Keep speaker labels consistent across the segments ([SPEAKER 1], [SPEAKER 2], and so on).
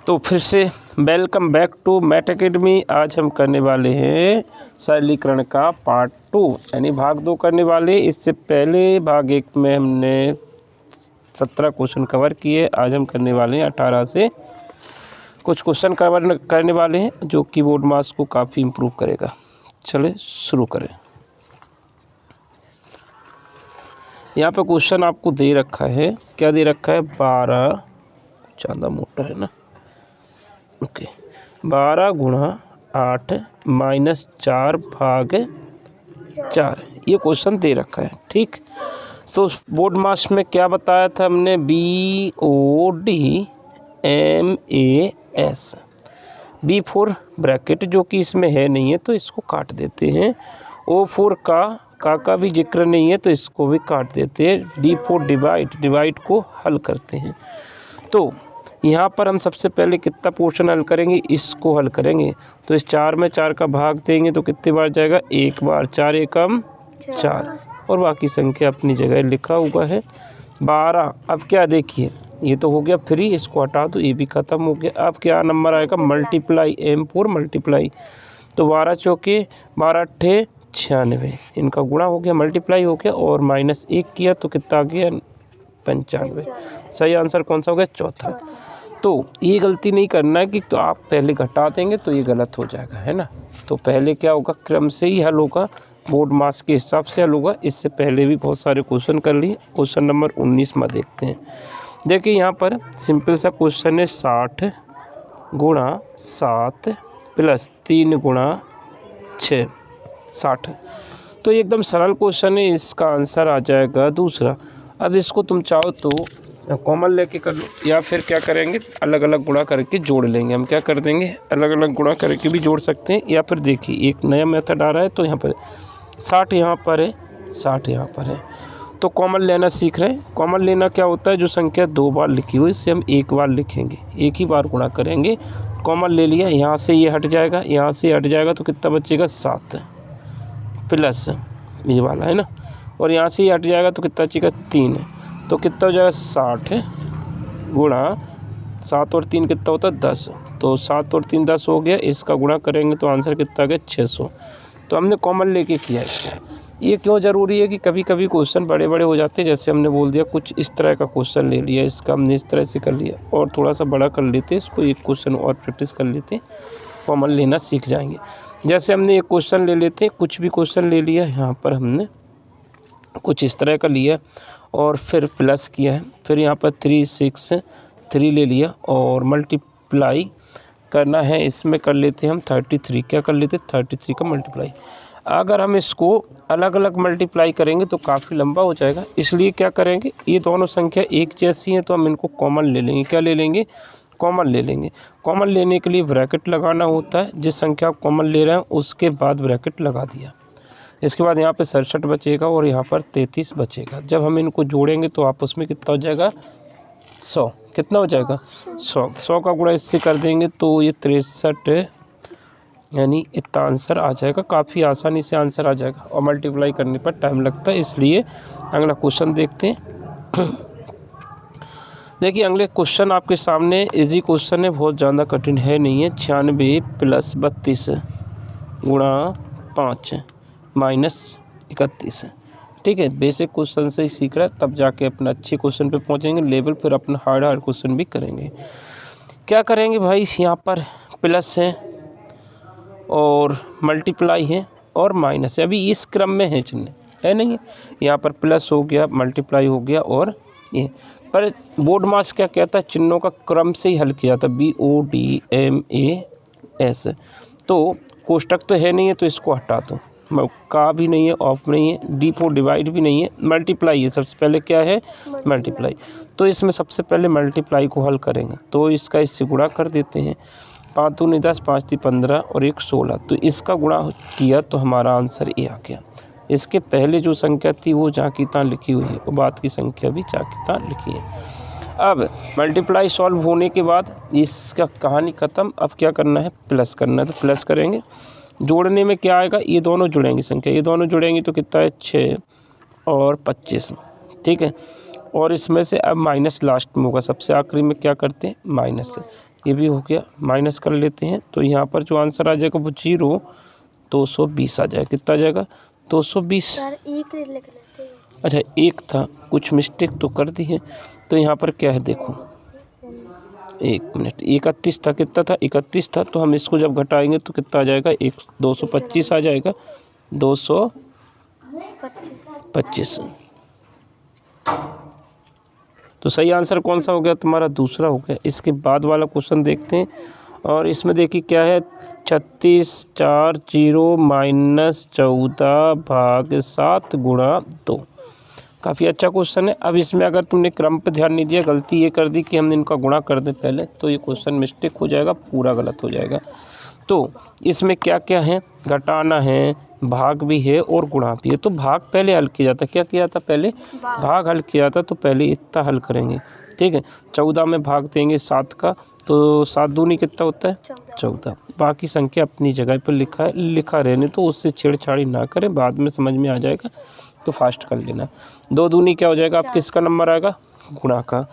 [SPEAKER 1] तो फिर से welcome back to math academy. आज हम करने वाले हैं सरलीकरण का पार्ट 2 यानी भाग 2 करने वाले। इससे पहले भाग 1 में हमने 17 क्वेश्चन कवर किए। आज हम करने वाले हैं 18 से कुछ क्वेश्चन कवर करने वाले हैं जो कि बोर्ड मार्क्स को काफ़ी इम्प्रूव करेगा। चले शुरू करें। यहाँ पे क्वेश्चन आपको दे रखा है, क्या दे रखा है, 12, ज़्यादा मोटा है ना, ओके, 12 गुणा 8 माइनस 4 भाग 4, ये क्वेश्चन दे रखा है। ठीक, तो बोर्ड मार्क्स में क्या बताया था हमने, BODMAS, B फोर ब्रैकेट जो कि इसमें है नहीं है तो इसको काट देते हैं। O4 का भी जिक्र नहीं है तो इसको भी काट देते हैं। D4 डिवाइड को हल करते हैं। तो यहाँ पर हम सबसे पहले कितना पोर्शन हल करेंगे, इसको हल करेंगे। तो इस 4 में 4 का भाग देंगे तो कितने बार जाएगा, एक बार। 4 एकम 4 और बाकी संख्या अपनी जगह लिखा हुआ है। 12, अब क्या देखिए, ये तो हो गया फ्री, इसको हटा दो, ये भी ख़त्म हो गया। अब क्या नंबर आएगा, मल्टीप्लाई, M4 मल्टीप्लाई। तो 12 चौके 12 अट्ठे 96, इनका गुणा हो गया, मल्टीप्लाई हो गया और माइनस 1 किया तो कितना आ गया, 95। सही आंसर कौन सा हो गया, चौथा। तो ये गलती नहीं करना है कि तो आप पहले घटा देंगे तो ये गलत हो जाएगा, है ना। तो पहले क्या होगा, क्रम से ही हल होगा, बोर्ड मार्क्स के हिसाब से हल होगा। इससे पहले भी बहुत सारे क्वेश्चन कर लिए। क्वेश्चन नंबर 19 में देखते हैं। देखिए यहाँ पर सिंपल सा क्वेश्चन है, 60 गुणा 7 प्लस 3 गुणा 6, 60। तो ये एकदम सरल क्वेश्चन है, इसका आंसर आ जाएगा दूसरा। अब इसको तुम चाहो तो कॉमन लेके कर लो या फिर क्या करेंगे, अलग अलग गुणा करके जोड़ लेंगे। हम क्या कर देंगे, अलग अलग गुणा करके भी जोड़ सकते हैं। या फिर देखिए एक नया मेथड आ रहा है, तो यहाँ पर 60 यहाँ पर है, 60 यहाँ पर है, तो कॉमन लेना सीख रहे हैं। कॉमन लेना क्या होता है, जो संख्या 2 बार लिखी हुई इससे हम एक बार लिखेंगे, एक ही बार गुणा करेंगे। कॉमन ले लिया, यहाँ से ये हट जाएगा, यहाँ से हट जाएगा तो कितना बचेगा, 7 प्लस ये वाला है ना, और यहाँ से ही हट जाएगा तो कितना बचेगा, 3। तो कितना हो जाएगा, 60 गुणा 7 और 3 कितना होता है, 10। तो 7 और 3 10 हो गया, इसका गुणा करेंगे तो आंसर कितना आ गया, 600। तो हमने कॉमन लेके किया इसको। ये क्यों ज़रूरी है कि कभी कभी क्वेश्चन बड़े बड़े हो जाते हैं, जैसे हमने बोल दिया कुछ इस तरह का क्वेश्चन ले लिया, इसका हमने इस तरह से कर लिया, और थोड़ा सा बड़ा कर लेते इसको, एक क्वेश्चन और प्रैक्टिस कर लेते, कॉमन लेना सीख जाएंगे। जैसे हमने एक क्वेश्चन ले लेते, कुछ भी क्वेश्चन ले लिया, यहाँ पर हमने कुछ इस तरह का लिया और फिर प्लस किया है, फिर यहाँ पर 3 6 3 ले लिया और मल्टीप्लाई करना है, इसमें कर लेते हैं हम 33। क्या कर लेते, 33 का मल्टीप्लाई। अगर हम इसको अलग अलग मल्टीप्लाई करेंगे तो काफ़ी लंबा हो जाएगा, इसलिए क्या करेंगे, ये दोनों संख्या एक जैसी हैं तो हम इनको कॉमन ले लेंगे। क्या ले लेंगे, कॉमन ले लेंगे। कॉमन लेने के लिए ब्रैकेट लगाना होता है, जिस संख्या को कॉमन ले रहे हैं उसके बाद ब्रैकेट लगा दिया। इसके बाद यहाँ पे 67 बचेगा और यहाँ पर 33 बचेगा। जब हम इनको जोड़ेंगे तो आपस में कितना हो जाएगा, 100। कितना हो जाएगा, 100 का गुणा इससे कर देंगे तो ये 63, यानी इतना आंसर आ जाएगा। काफ़ी आसानी से आंसर आ जाएगा और मल्टीप्लाई करने पर टाइम लगता है, इसलिए अगला क्वेश्चन देखते हैं। देखिए अगले क्वेश्चन आपके सामने इजी क्वेश्चन है, बहुत ज़्यादा कठिन है नहीं है। 96 प्लस 32 गुणा 5 माइनस 31। ठीक है, बेसिक क्वेश्चन से ही सीख रहा है, तब जाके अपना अच्छे क्वेश्चन पे पहुंचेंगे लेवल, फिर अपना हार्ड क्वेश्चन भी करेंगे। क्या करेंगे भाई, यहाँ पर प्लस है और मल्टीप्लाई है और माइनस है, अभी इस क्रम में है चिन्ह, है नहीं है। यहाँ पर प्लस हो गया, मल्टीप्लाई हो गया और ये, पर बोर्ड मार्क्स क्या कहता है, चिन्हों का क्रम से ही हल किया था, BODMAS। तो कोष्टक तो है नहीं है तो इसको हटा दो, का भी नहीं है, ऑफ नहीं है, D4 डिवाइड भी नहीं है, मल्टीप्लाई है। सबसे पहले क्या है, मल्टीप्लाई। तो इसमें सबसे पहले मल्टीप्लाई को हल करेंगे, तो इसका इससे गुणा कर देते हैं। 5 दूनी 10, 5 × 3 15 और 1 16। तो इसका गुणा किया तो हमारा आंसर ये आ गया। इसके पहले जो संख्या थी वो जहाँ की तहाँ लिखी हुई है और बाद की संख्या भी जहाँ की तहाँ लिखी है। अब मल्टीप्लाई सॉल्व होने के बाद इसका कहानी ख़त्म। अब क्या करना है, प्लस करना है, तो प्लस करेंगे। जोड़ने में क्या आएगा, ये दोनों जुड़ेंगी संख्या, ये दोनों जुड़ेंगी तो कितना है, 6 और 25। ठीक है, और इसमें से अब माइनस लास्ट में होगा, सबसे आखिरी में क्या करते हैं, माइनस। ये भी हो गया, माइनस कर लेते हैं तो यहाँ पर जो आंसर आ जाएगा वो 0 220 आ जाएगा। कितना आ जाएगा 220। अच्छा एक था, कुछ मिस्टेक तो कर दी है। तो यहाँ पर क्या है देखो, 1 मिनट, 31 था, कितना था 31 था, तो हम इसको जब घटाएंगे तो कितना आ जाएगा 225 आ जाएगा, 225। तो सही आंसर कौन सा हो गया तुम्हारा, दूसरा हो गया। इसके बाद वाला क्वेश्चन देखते हैं, और इसमें देखिए क्या है, 36 4 0 माइनस 14 भाग 7 गुणा 2। काफ़ी अच्छा क्वेश्चन है। अब इसमें अगर तुमने क्रम पे ध्यान नहीं दिया, गलती ये कर दी कि हमने इनका गुणा कर दें पहले, तो ये क्वेश्चन मिस्टेक हो जाएगा, पूरा गलत हो जाएगा। तो इसमें क्या क्या है, घटाना है, भाग भी है और गुणा भी है। तो भाग पहले हल किया जाता, क्या किया था पहले, भाग हल किया था। तो पहले इतना हल करेंगे, ठीक है। 14 में भाग देंगे 7 का, तो 7 दूनी कितना होता है 14। बाकी संख्या अपनी जगह पर लिखा रहने, तो उससे छेड़छाड़ी ना करें, बाद में समझ में आ जाएगा तो फास्ट कर लेना। 2 दूनी क्या हो जाएगा, आप किसका नंबर आएगा, गुणा का।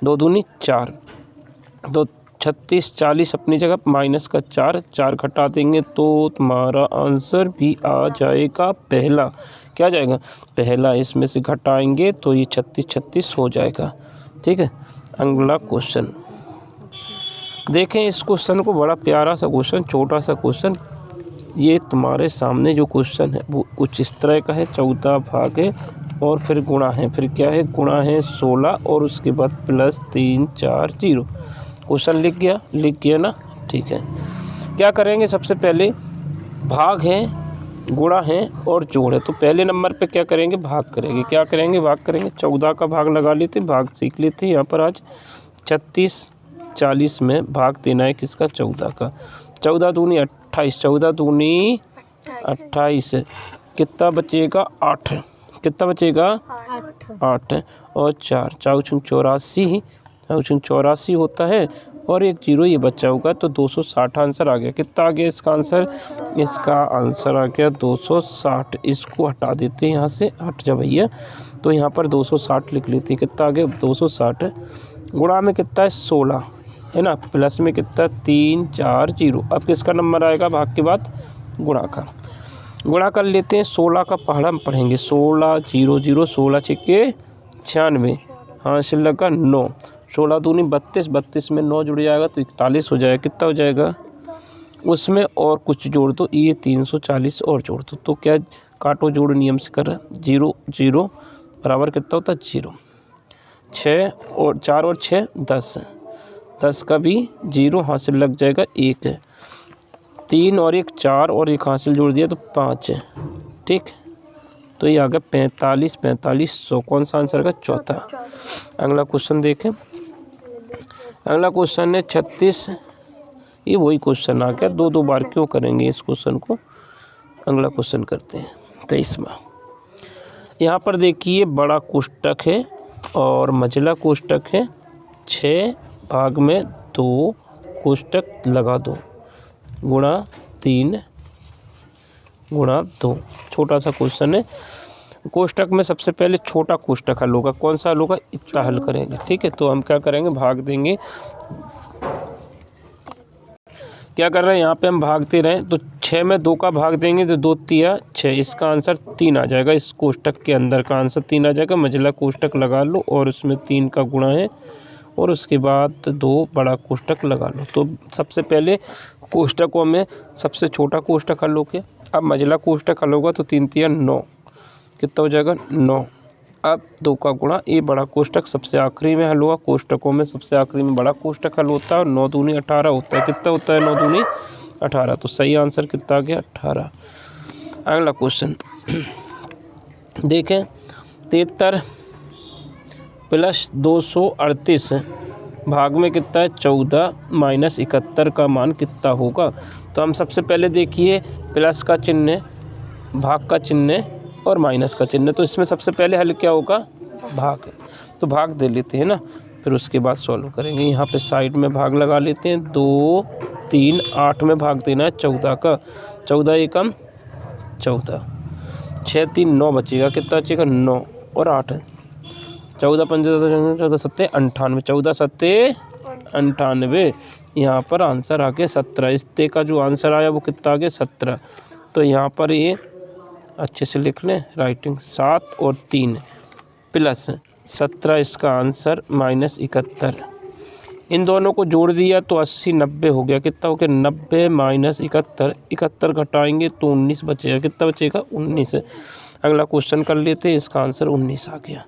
[SPEAKER 1] 2 दूनी 4, तो 36 40 अपनी जगह, माइनस का 4 घटा देंगे तो तुम्हारा आंसर भी आ जाएगा पहला। क्या जाएगा पहला, इसमें से घटाएंगे तो ये 36 36 हो जाएगा, ठीक है। अगला क्वेश्चन देखें, इस क्वेश्चन को, बड़ा प्यारा सा क्वेश्चन, छोटा सा क्वेश्चन। ये तुम्हारे सामने जो क्वेश्चन है वो कुछ इस तरह का है, 14 भाग है और फिर गुणा है, फिर क्या है, गुणा है 16 और उसके बाद प्लस 3 4 0। क्वेश्चन लिख गया ना, ठीक है। क्या करेंगे, सबसे पहले भाग है, गुणा है और जोड़ है, तो पहले नंबर पे क्या करेंगे, भाग करेंगे। क्या करेंगे, भाग करेंगे। 14 का भाग लगा लेते, भाग सीख लेते। यहाँ पर आज 36 40 में भाग देना है किसका, 14 का। 14 दूनी 28, 14 दूनी 28, कितना बचेगा 8, कितना बचेगा 8 और 4 4 84, 84 होता है और एक 0 ये बचा होगा, तो 260 आंसर आ गया। कितना आ गया इसका आंसर, इसका आंसर आ गया 260। इसको हटा देते हैं यहाँ से, हट जा भैया, तो यहाँ पर 260 लिख लेते हैं। कितना आ गया 260। गुणा में कितना है 16 है ना, प्लस में कितना 3 4 0। अब किसका नंबर आएगा, भाग के बाद गुणा का। गुणा कर लेते हैं, 16 का पहाड़ा हम पढ़ेंगे, 16 0 0, 16 छिक्के 96, हाँ से लगा 9, 16 दूनी 32, 32 में 9 जुड़ जाएगा तो 41 हो जाएगा। कितना हो जाएगा, उसमें और कुछ जोड़ दो, ये 340 और जोड़ दो, तो क्या काटो जोड़ नियम से कर रहा है, 0 0 बराबर कितना होता है 0। 6 और 4 और 6 10, 10 का भी 0 हासिल लग जाएगा 1, 3 और 1 4 और 1 हासिल जोड़ दिया तो 5, ठीक। तो ये आ गया 45 45 100। कौन सा आंसर का, चौथा। अगला क्वेश्चन देखें, अगला क्वेश्चन है 36, ये वही क्वेश्चन आ गया, दो बार क्यों करेंगे इस क्वेश्चन को। अगला क्वेश्चन करते हैं 23वां। यहाँ पर देखिए बड़ा कोष्टक है और मझला कोष्टक है, 6 भाग में 2 कोष्टक लगा दो, गुणा 3 गुणा 2। छोटा सा क्वेश्चन है। कोष्टक में सबसे पहले छोटा कोष्टक हल होगा, कौन सा हल होगा, इतना हल करेंगे, ठीक है। तो हम क्या करेंगे, भाग देंगे, क्या कर रहे हैं यहाँ पे हम भागते रहें, तो 6 में 2 का भाग देंगे तो 2 तिया 6, इसका आंसर 3 आ जाएगा। इस कोष्टक के अंदर का आंसर 3 आ जाएगा। मझला कोष्टक लगा लो और उसमें 3 का गुणा है और उसके बाद 2 बड़ा कोष्टक लगा लो। तो सबसे पहले कोष्टकों में सबसे छोटा कोष्टक हल हो गया। अब मझला कोष्टक हल होगा तो 3 तिया 9, कितना हो जाएगा 9। अब 2 का गुणा, ये बड़ा कोष्टक सबसे आखिरी में हल हुआ, कोष्टकों में सबसे आखिरी में बड़ा कोष्टक हल होता है और 9 दूनी 18 होता है। कितना होता है 9 दूनी 18, तो सही आंसर कितना आ गया 18। अगला क्वेश्चन देखें, 73 प्लस 238 भाग में कितना है 14 माइनस 71 का मान कितना होगा। तो हम सबसे पहले देखिए प्लस का चिन्ह, भाग का चिन्ह और माइनस का चिन्ह, तो इसमें सबसे पहले हल क्या होगा, भाग है, तो भाग दे लेते हैं ना, फिर उसके बाद सॉल्व करेंगे। यहाँ पे साइड में भाग लगा लेते हैं, 2 3 8 में भाग देना है 14 का, 14 एकम 14, 6 3 9 बचेगा, कितना बचेगा 9 और 8, 14 5 14 7 98, 14 7 98। यहाँ पर आंसर आ गया 17। इस ते का जो आंसर आया वो कितना आ गया 17। तो यहाँ पर ये अच्छे से लिख लें राइटिंग 7 और 3 प्लस 17 इसका आंसर माइनस 71। इन दोनों को जोड़ दिया तो 80 90 हो गया। कितना हो गया 90 माइनस 71। 71 घटाएंगे तो 19 बचेगा। कितना बचेगा 19। अगला क्वेश्चन कर लेते हैं। इसका आंसर 19 आ गया।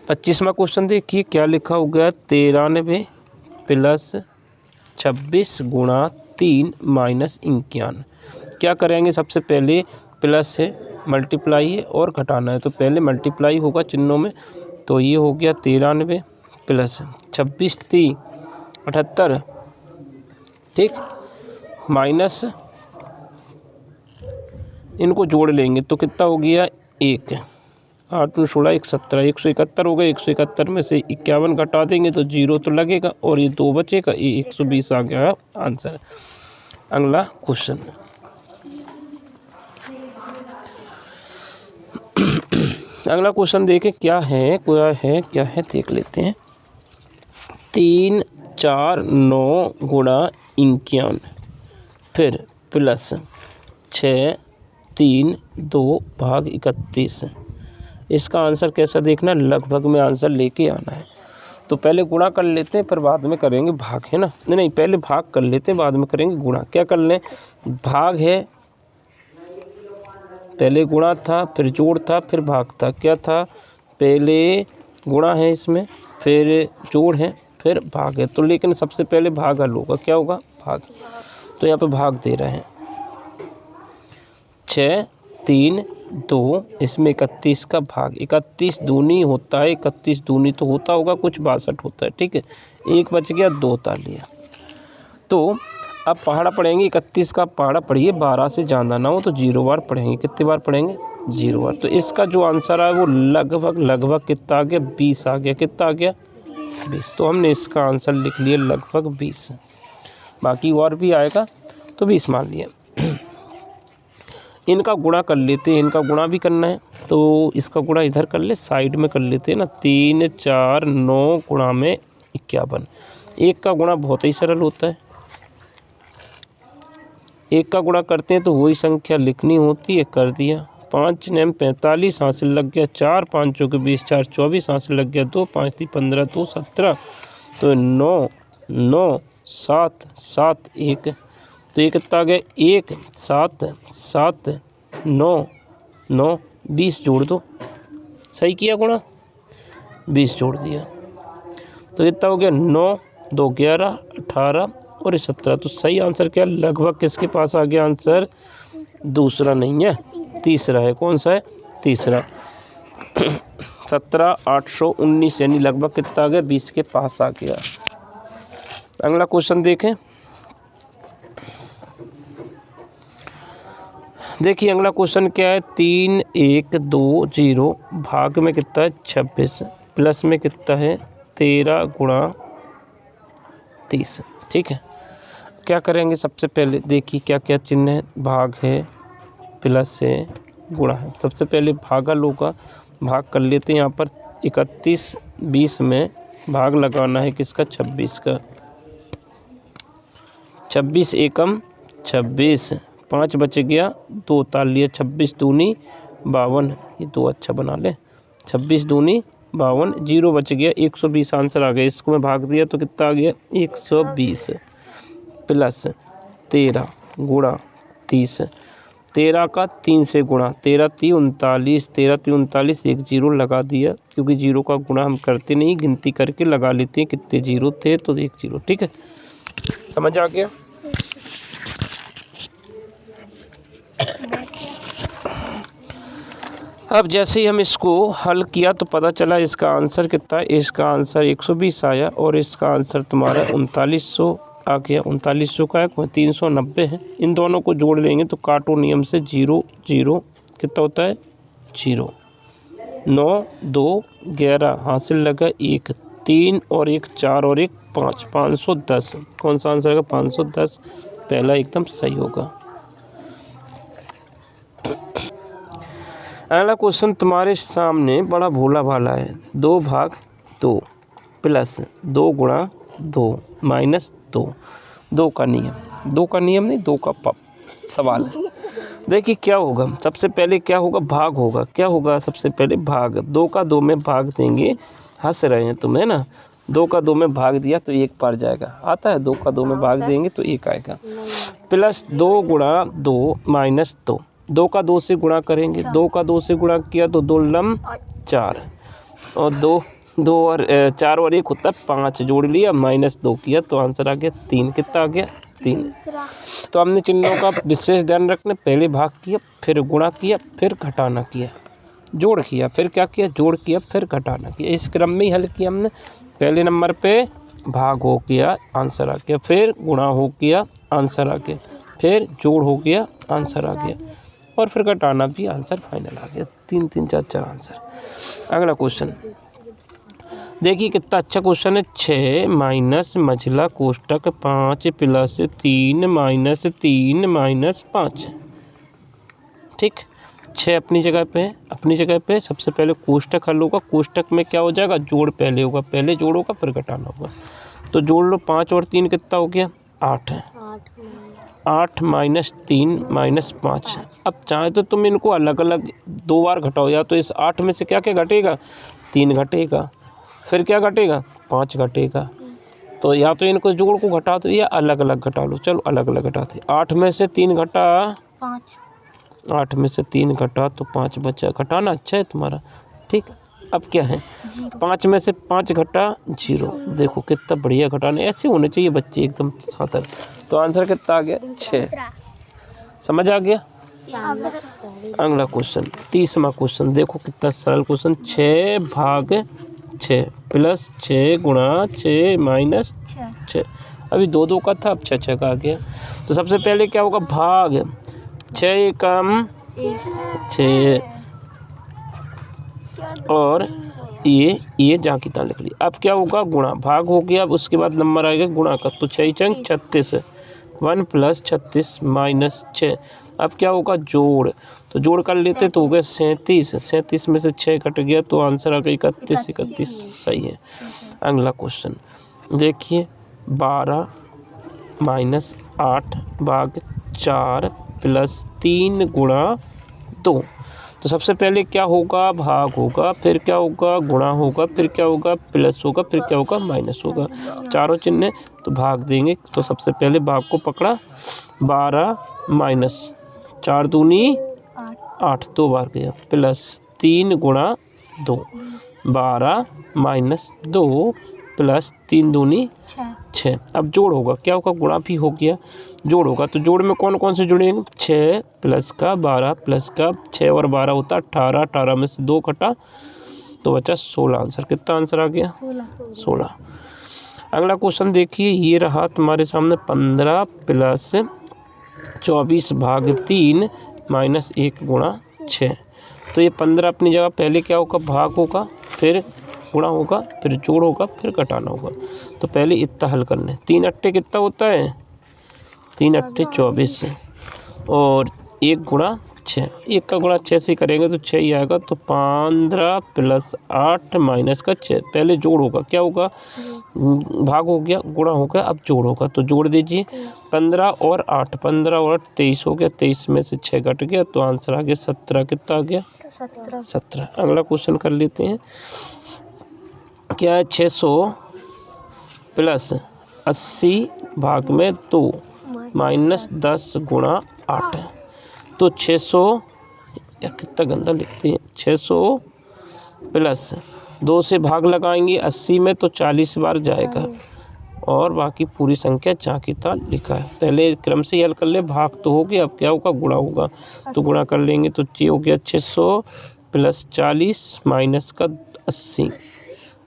[SPEAKER 1] 25वां क्वेश्चन देखिए क्या लिखा हो गया 93 प्लस 26 गुणा 3 माइनस 51। क्या करेंगे सबसे पहले प्लस है मल्टीप्लाई है और घटाना है तो पहले मल्टीप्लाई होगा चिन्हों में। तो ये हो गया 93 प्लस 26 3 78 ठीक माइनस इनको जोड़ लेंगे तो कितना हो गया 1 8 में 16 117 171 हो गया। 171 में से 51 घटा देंगे तो 0 तो लगेगा और ये 2 बचेगा। ये 120 आ गया आंसर। अगला क्वेश्चन अगला क्वेश्चन देखें क्या है देख लेते हैं। 3 4 9 गुणा 51 फिर प्लस 6 3 2 भाग 31। इसका आंसर कैसा देखना लगभग में आंसर लेके आना है। तो पहले गुणा कर लेते हैं फिर बाद में करेंगे भाग है ना। नहीं पहले भाग कर लेते हैं बाद में करेंगे गुणा। क्या कर लें भाग है पहले गुणा था फिर जोड़ था फिर भाग था। क्या था पहले गुणा है इसमें फिर जोड़ है फिर भाग है। तो लेकिन सबसे पहले भाग हल होगा। क्या होगा भाग। तो यहाँ पे भाग दे रहे हैं 6 3 2 इसमें 31 का भाग 31 दूनी होता है। 31 दूनी तो होता होगा कुछ 62 होता है ठीक है। 1 बच गया 2 तालियाँ। तो अब पहाड़ा पढ़ेंगे 31 का पहाड़ा पढ़िए 12 से ज़्यादा ना हो तो 0 बार पढ़ेंगे। कितने बार पढ़ेंगे 0 बार। तो इसका जो आंसर है वो लगभग कितना आ गया 20 आ गया। कितना आ गया 20। तो हमने इसका आंसर लिख लिया लगभग 20। बाकी और भी आएगा तो 20 मान लिया। इनका गुणा कर लेते हैं। इनका गुणा भी करना है तो इसका गुणा इधर कर ले साइड में कर लेते हैं ना। 3 4 9 गुणा में 51। एक का गुणा बहुत ही सरल होता है। एक का गुणा करते हैं तो वही संख्या लिखनी होती है कर दिया। 5 9 45 हासिल लग गया 4 5 चौके 20 4 24 हासिल लग गया 2 5 3 15 2 17। तो 9 9 7 7 1 तो ये कितना आ गया 1 7 7 9 9 20 जोड़ दो। सही किया गुणा 20 जोड़ दिया तो कितना हो गया 9 2 11 18 और 17। तो सही आंसर क्या लगभग किसके पास आ गया आंसर दूसरा नहीं है तीसरा है। कौन सा है तीसरा 17 819 यानी लगभग कितना आ गया 20 के पास आ गया। अगला क्वेश्चन देखें। देखिए अगला क्वेश्चन क्या है 3 1 2 0 भाग में कितना है 26 प्लस में कितना है 13 गुणा 30 ठीक है। क्या करेंगे सबसे पहले देखिए क्या क्या चिन्ह है भाग है प्लस है गुणा है। सबसे पहले भागल होगा भाग कर लेते हैं। यहाँ पर 31 20 में भाग लगाना है किसका 26 का। 26 एकम 26 5 बच गया 2 तालियाँ 26 दूनी 52। ये 2 अच्छा बना ले 26 दूनी 52 0 बच गया 120 आंसर आ गया। इसको मैं भाग दिया तो कितना आ गया 120 प्लस 13 गुणा 30। 13 का 3 से गुणा 13 3 39 13 3 39 एक 0 लगा दिया क्योंकि 0 का गुणा हम करते नहीं गिनती करके लगा लेते हैं कितने 0 थे तो 1 0 ठीक है। समझ आ गया। अब जैसे ही हम इसको हल किया तो पता चला इसका आंसर कितना है। इसका आंसर 120 आया और इसका आंसर तुम्हारा 3900 आ गया। 3900 का है 390 है। इन दोनों को जोड़ लेंगे तो काटो नियम से 0 0 कितना होता है 0 9 2 11 हासिल लगा 1 3 और 1 4 और 1 5 510। कौन सा आंसर है 510 पहला एकदम सही होगा। अगला क्वेश्चन तुम्हारे सामने बड़ा भोला भाला है 2 भाग 2 प्लस 2 गुणा 2 माइनस 2, 2 का नियम, 2 का नियम नहीं 2 का सवाल है। देखिए क्या होगा, सबसे पहले क्या होगा, भाग होगा। क्या होगा सबसे पहले भाग, 2 का 2 में भाग देंगे, हंस रहे हैं तुम है ना, 2 का 2 में भाग दिया तो 1 पार जाएगा, आता है 2 का 2 में भाग देंगे तो 1 आएगा, प्लस 2 गुणा 2 माइनस 2, 2 का 2 से गुणा करेंगे, 2 का 2 से गुणा किया तो 2 लम 4 और 2 और 4 और 1 होता है 5, जोड़ लिया माइनस 2 किया तो आंसर आ गया 3। कितना आ गया 3। तो हमने चिन्हों का विशेष ध्यान रखना, पहले भाग किया फिर गुणा किया फिर घटाना किया, जोड़ किया फिर क्या किया, जोड़ किया फिर घटाना किया, इस क्रम में ही हल किया हमने। पहले नंबर पे भाग हो गया आंसर आ गया, फिर गुणा हो गया आंसर आ गया, फिर जोड़ हो गया आंसर आ गया और फिर घटाना भी आंसर फाइनल आ गया। 3 3 4 4 आंसर। अगला क्वेश्चन देखिए कितना अच्छा क्वेश्चन है। 6 माइनस मझला कोष्टक 5 प्लस 3 माइनस 3 माइनस 5। ठीक, 6 अपनी जगह पे है, अपनी जगह पे सबसे पहले कोष्टक हल होगा, कोष्टक में क्या हो जाएगा, जोड़ पहले होगा, पहले जोड़ होगा फिर घटाना होगा, तो जोड़ लो 5 और 3 कितना हो गया 8 है, 8 माइनस 3 माइनस 5। अब चाहे तो तुम इनको अलग अलग 2 बार घटाओ, या तो इस 8 में से क्या क्या घटेगा, 3 घटेगा, फिर क्या घटेगा 5 घटेगा, तो या तो इनको जोड़ को घटा दो या अलग अलग घटा लो। चलो अलग अलग घटाते, 8 में से 3 घटा 5, 8 में से 3 घटा तो 5 बचा, घटाना अच्छा है तुम्हारा। ठीक, अब क्या है 5 में से 5 घटा 0, देखो कितना बढ़िया घटाना, ऐसे होने चाहिए बच्चे एकदम सातर। तो आंसर कितना आ गया 6, समझ आ गया। अगला क्वेश्चन 30वां क्वेश्चन देखो कितना सरल क्वेश्चन, 6 भाग 6 प्लस 6 गुणा 6 माइनस 6। अभी 2 2 का था, अब 6 6 का आ गया। तो सबसे पहले क्या होगा, भाग 6 कम 6 और ये जहाँ की तरह लिख ली। अब क्या होगा, गुणा, भाग हो गया, अब उसके बाद नंबर आएगा गुणा का, तो 6 चंग 36, 1 प्लस 36 माइनस 6। अब क्या होगा, जोड़, तो जोड़ कर लेते तो हो गया 37, 37 में से 6 कट गया तो आंसर आ गया 31, 31 सही है। अगला क्वेश्चन देखिए, 12 माइनस 8 भाग 4 प्लस 3 गुणा 2। तो सबसे पहले क्या होगा, भाग होगा, फिर क्या होगा, गुणा होगा, फिर क्या होगा, प्लस होगा, फिर क्या होगा, माइनस होगा, चारों चिन्ह तो भाग देंगे। तो सबसे पहले भाग को पकड़ा, 12 माइनस 4 दूनी 8, 2 बार गया, प्लस 3 गुणा 2, 12 माइनस 2 प्लस 3 दूनी 6। अब जोड़ होगा, क्या होगा, गुणा भी हो गया, जोड़ होगा, तो जोड़ में कौन कौन से जुड़ेंगे, 6 प्लस का 12 प्लस का 6 और 12 होता 18, 18 में से 2 कटा तो बचा 16। आंसर कितना आंसर आ गया 16। अगला क्वेश्चन देखिए, ये रहा तुम्हारे सामने 15 प्लस 24 भाग 3 माइनस 1 गुणा 6। तो ये 15 अपनी जगह, पहले क्या होगा, भाग होगा, फिर गुणा होगा, फिर जोड़ होगा, फिर घटाना होगा। तो पहले इतना हल करने, 3 अट्ठे कितना होता है, 3 अट्ठे 24 और 1 गुणा 6, 1 का गुणा 6 से करेंगे तो 6 ही आएगा। तो 15 प्लस 8 माइनस का 6, पहले जोड़ होगा, क्या होगा, भाग हो गया, गुणा होगा, अब जोड़ होगा, तो जोड़ दीजिए 15 और 8, 15 और 8 23 हो गया, 23 में से 6 घट गया तो आंसर आ गया 17। कितना आ गया 17। अगला क्वेश्चन कर लेते हैं, क्या है, 600 प्लस 80 भाग में 2 माइनस 10 गुणा 8। तो 600, या कितना गंदा लिखते हैं, 600 प्लस 2 से भाग लगाएंगे 80 में तो 40 बार जाएगा और बाकी पूरी संख्या जहाँ की तहाँ लिखा है। पहले क्रम से हल कर ले, भाग तो हो गया, अब क्या होगा, गुणा होगा, तो गुणा कर लेंगे तो ये हो गया 600 प्लस 40 माइनस का 80।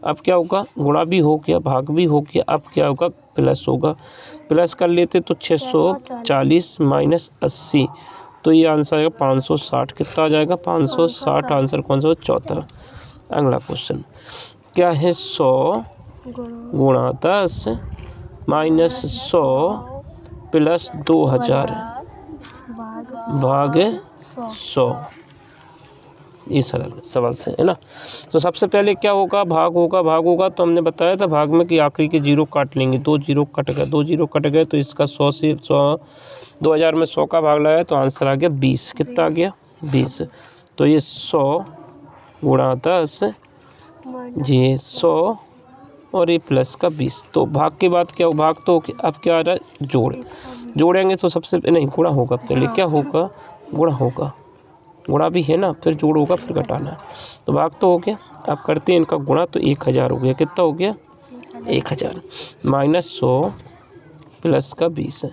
[SPEAKER 1] अब क्या होगा, गुणा भी हो गया, भाग भी हो गया, अब क्या होगा, प्लस होगा, प्लस कर लेते तो 640 माइनस 80, तो ये आंसर आएगा 560। कितना आ जाएगा 560, आंसर कौन सा हो, चौथा। अगला क्वेश्चन क्या है, 100 गुणा 10 माइनस 100 प्लस 2000 भाग 100। ये सरल सवाल से है ना। तो सबसे पहले क्या होगा, भाग होगा तो हमने बताया था भाग में कि आखिरी के जीरो काट लेंगे, 2 जीरो कट गए तो इसका 100 से 100 2000 में 100 का भाग लगाया तो आंसर आ गया 20। कितना आ गया 20। तो ये 100 गुणा 10 जी 100 और ये प्लस का 20। तो भाग के बाद क्या हो, भाग तो अब क्या आ रहा है जोड़ेंगे तो सबसे नहीं गुणा होगा पहले, क्या होगा गुणा होगा, गुणा भी है ना, फिर जोड़ होगा फिर घटाना है। तो भाग तो हो गया, अब करते हैं इनका गुणा तो 1000 हो गया। कितना हो गया 1000 माइनस 100 प्लस का 20 है।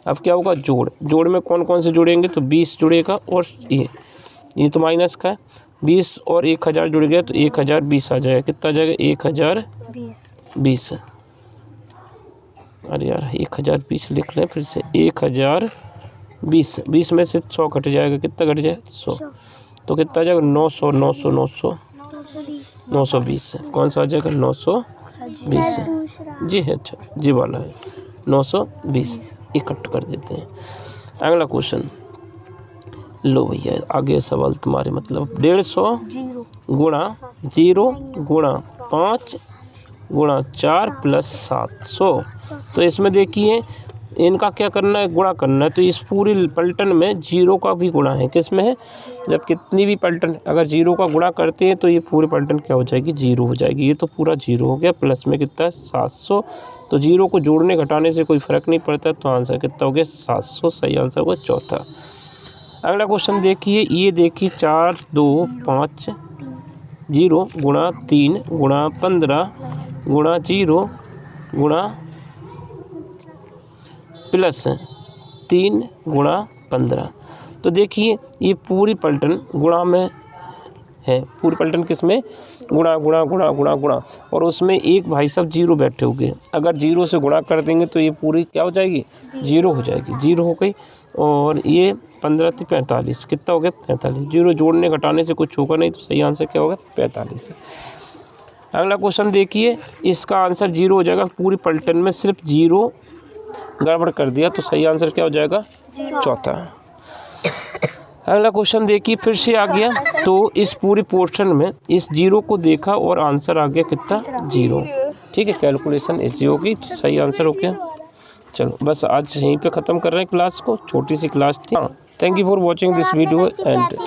[SPEAKER 1] अब क्या होगा जोड़ में कौन कौन से जुड़ेंगे तो 20 जुड़ेगा और ये तो माइनस का है 20 और 1000 जुड़ गया तो 1020 आ जाएगा। कितना आ जाएगा 1020। अरे यार 1020 लिख लें फिर से 1020, 20 में से 100 घट जाएगा, कितना घट जाएगा 100 तो कितना आ जाएगा 920 कौन सा आ जाएगा 920 जी है। अच्छा जी वाला है 920 इकट्ठ कर देते हैं। अगला क्वेश्चन लो भैया आगे सवाल तुम्हारे मतलब 150 गुणा 0 गुणा 5 गुणा 4 प्लस 700। तो इसमें देखिए इनका क्या करना है गुणा करना है। तो इस पूरी पलटन में जीरो का भी गुणा है, किस में है जब कितनी भी पलटन अगर जीरो का गुणा करते हैं तो ये पूरी पलटन क्या हो जाएगी जीरो हो जाएगी। ये तो पूरा जीरो हो गया, प्लस में कितना है 700। तो जीरो को जोड़ने घटाने से कोई फ़र्क नहीं पड़ता, तो आंसर कितना हो गया 700। सही आंसर होगा चौथा। अगला क्वेश्चन देखिए, ये देखिए 4 2 5 0 गुणा 3 गुणा 15 गुणा 0 गुणा प्लस 3 गुणा 15। तो देखिए ये पूरी पलटन गुणा में है, पूरी पलटन किस में गुणा गुणा गुणा गुणा गुणा और उसमें एक भाई साहब जीरो बैठे हुए। अगर जीरो से गुणा कर देंगे तो ये पूरी क्या हो जाएगी जीरो हो जाएगी, जीरो हो गई। और ये 15 थी 45, कितना हो गया 45। जीरो जोड़ने घटाने से कुछ होगा नहीं, तो सही आंसर क्या होगा 45। अगला क्वेश्चन देखिए, इसका आंसर जीरो हो जाएगा। पूरी पलटन में सिर्फ जीरो गड़बड़ कर दिया, तो सही आंसर क्या हो जाएगा चौथा। अगला क्वेश्चन देखिए फिर से आ गया। तो इस पूरी पोर्शन में इस जीरो को देखा और आंसर आ गया कितना जीरो। ठीक है, कैलकुलेशन ऐसी होगी तो सही आंसर हो गया। चलो बस आज यहीं पे ख़त्म कर रहे हैं क्लास को, छोटी सी क्लास थी। Thank you for watching this video and